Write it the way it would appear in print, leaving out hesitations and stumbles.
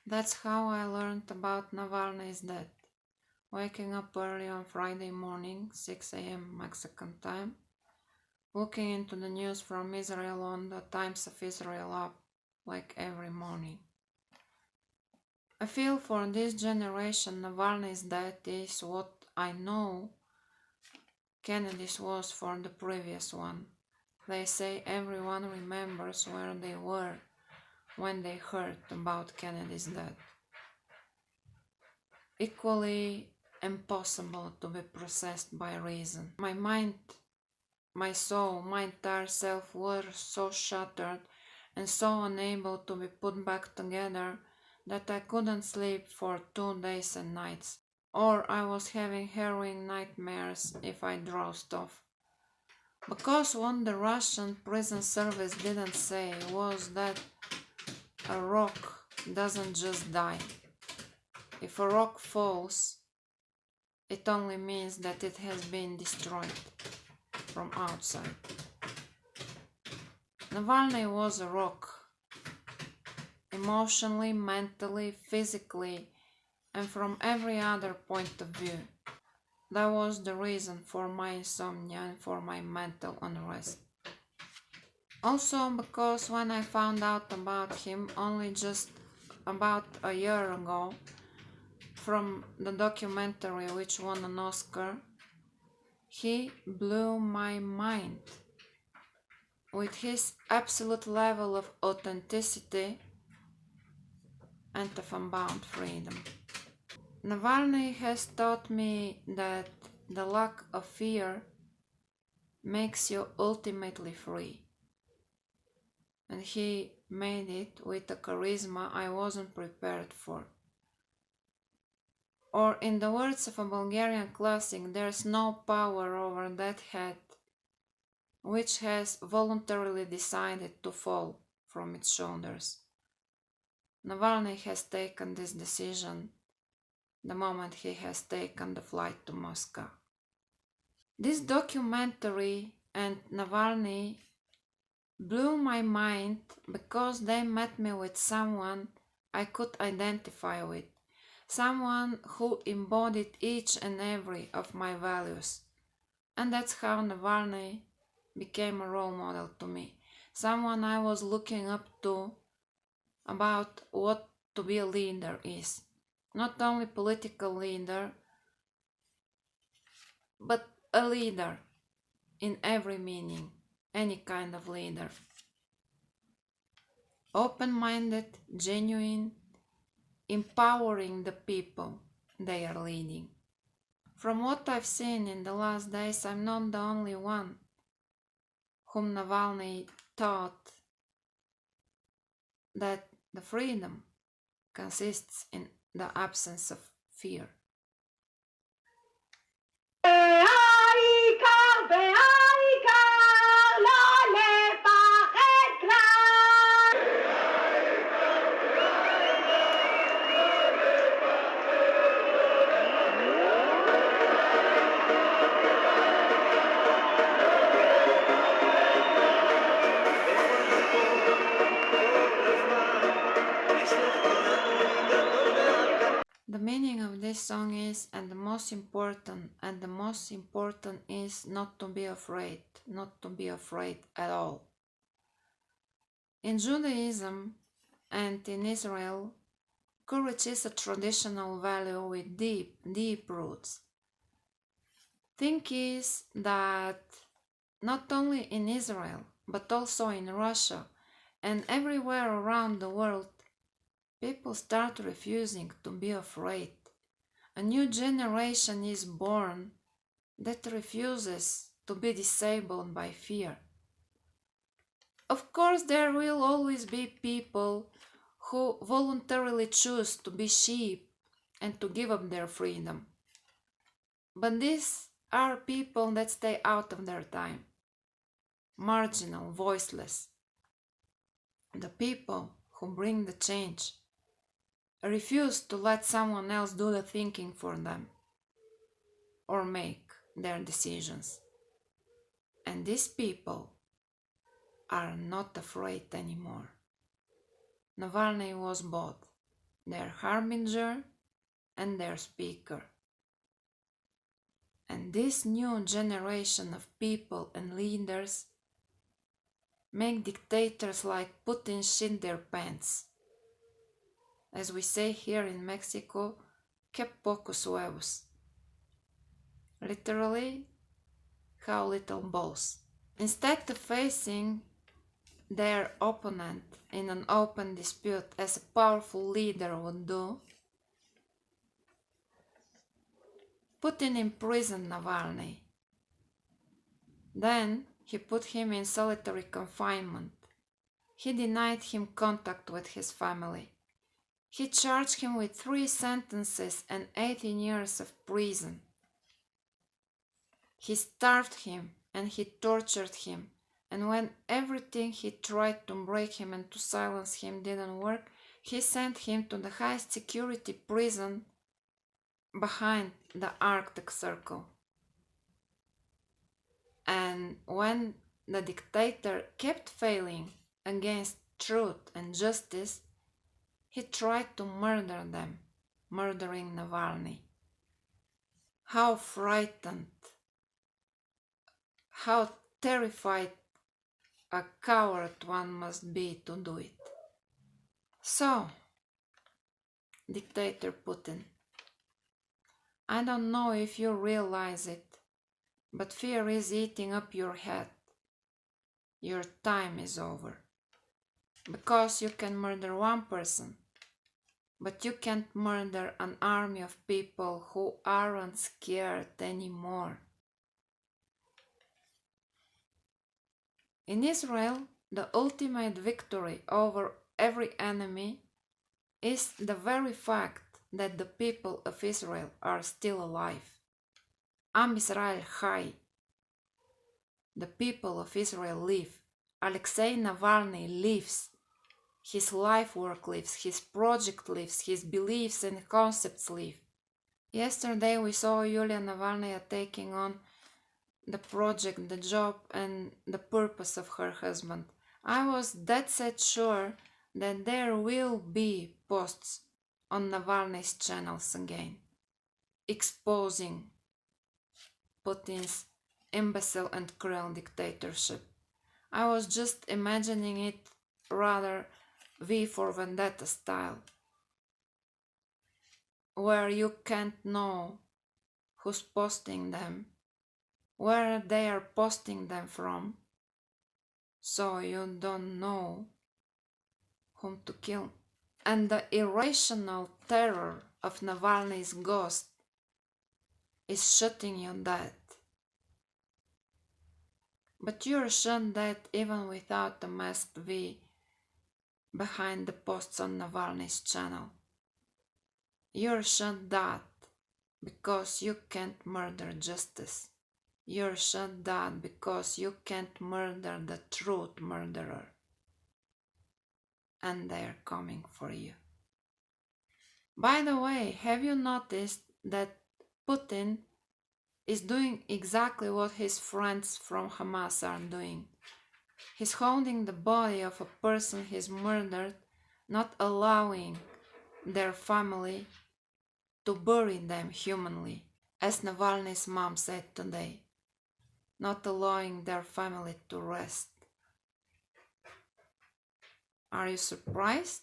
That's how I learned about Navalny's death. Waking up early on Friday morning, 6 a.m. Mexican time, looking into the news from Israel on the Times of Israel app, like every morning. I feel for this generation Navalny's death is what I know Kennedy's was for the previous one. They say everyone remembers where they were when they heard about Kennedy's death. Equally impossible to be processed by reason. My mind, my soul, my entire self were so shattered and so unable to be put back together that I couldn't sleep for 2 days and nights, or I was having harrowing nightmares if I dozed off. Because what the Russian prison service didn't say was that a rock doesn't just die. If a rock falls, it only means that it has been destroyed from outside. Navalny was a rock, emotionally, mentally, physically, and from every other point of view. That was the reason for my insomnia and for my mental unrest. Also because when I found out about him only just about a year ago, from the documentary which won an Oscar, he blew my mind with his absolute level of authenticity and of unbound freedom. Navalny has taught me that the lack of fear makes you ultimately free, and he made it with a charisma I wasn't prepared for. Or in the words of a Bulgarian classic, there's no power over that head which has voluntarily decided to fall from its shoulders. Navalny has taken this decision the moment he has taken the flight to Moscow. This documentary and Navalny blew my mind because they met me with someone I could identify with. Someone who embodied each and every of my values. And that's how Navalny became a role model to me. Someone I was looking up to about what to be a leader is. Not only political leader, but a leader in every meaning, any kind of leader. Open-minded, genuine, empowering the people they are leading. From what I've seen in the last days, I'm not the only one whom Navalny taught that the freedom consists in the absence of fear. The meaning of this song is, and the most important is not to be afraid at all. In Judaism and in Israel, courage is a traditional value with deep roots. Thing is that not only in Israel, but also in Russia and everywhere around the world, people start refusing to be afraid. A new generation is born that refuses to be disabled by fear. Of course, there will always be people who voluntarily choose to be sheep and to give up their freedom. But these are people that stay out of their time, marginal, voiceless. The people who bring the change refuse to let someone else do the thinking for them or make their decisions. And these people are not afraid anymore. Navalny was both. their harbinger, and their speaker. And this new generation of people and leaders make dictators like Putin shit their pants. As we say here in Mexico, que pocos huevos. Literally, how little balls. Instead of facing their opponent in an open dispute as a powerful leader would do, Putin imprisoned Navalny. Then he put him in solitary confinement. He denied him contact with his family. He charged him with 3 sentences and 18 years of prison. He starved him and he tortured him, and when everything he tried to break him and to silence him didn't work, he sent him to the highest security prison behind the Arctic Circle. And when the dictator kept failing against truth and justice, he tried to murder them, murdering Navalny. How frightened, how terrified a coward one must be to do it. So, Dictator Putin, I don't know if you realize it, but fear is eating up your head. Your time is over. Because you can murder one person, but you can't murder an army of people who aren't scared anymore. In Israel, the ultimate victory over every enemy is the very fact that the people of Israel are still alive. l.e.e.s.h.a.y. The people of Israel live. Alexei Navalny lives. His life work lives, his project lives, his beliefs and concepts live. Yesterday we saw Yulia Navalnaya taking on the project, the job and the purpose of her husband. I was dead set sure that there will be posts on Navalny's channels again, exposing Putin's imbecile and cruel dictatorship. I was just imagining it rather V for Vendetta style, where you can't know who's posting them, where they are posting them from, so you don't know whom to kill. And the irrational terror of Navalny's ghost is shooting you dead. But you're shot dead even without the masked V behind the posts on Navalny's channel. You're shot dead because you can't murder justice. You're shot dead because you can't murder the truth murderer. And they're coming for you. By the way, have you noticed that Putin is doing exactly what his friends from Hamas are doing? He's holding the body of a person he's murdered, not allowing their family to bury them humanly, as Navalny's mom said today, not allowing their family to rest. Are you surprised?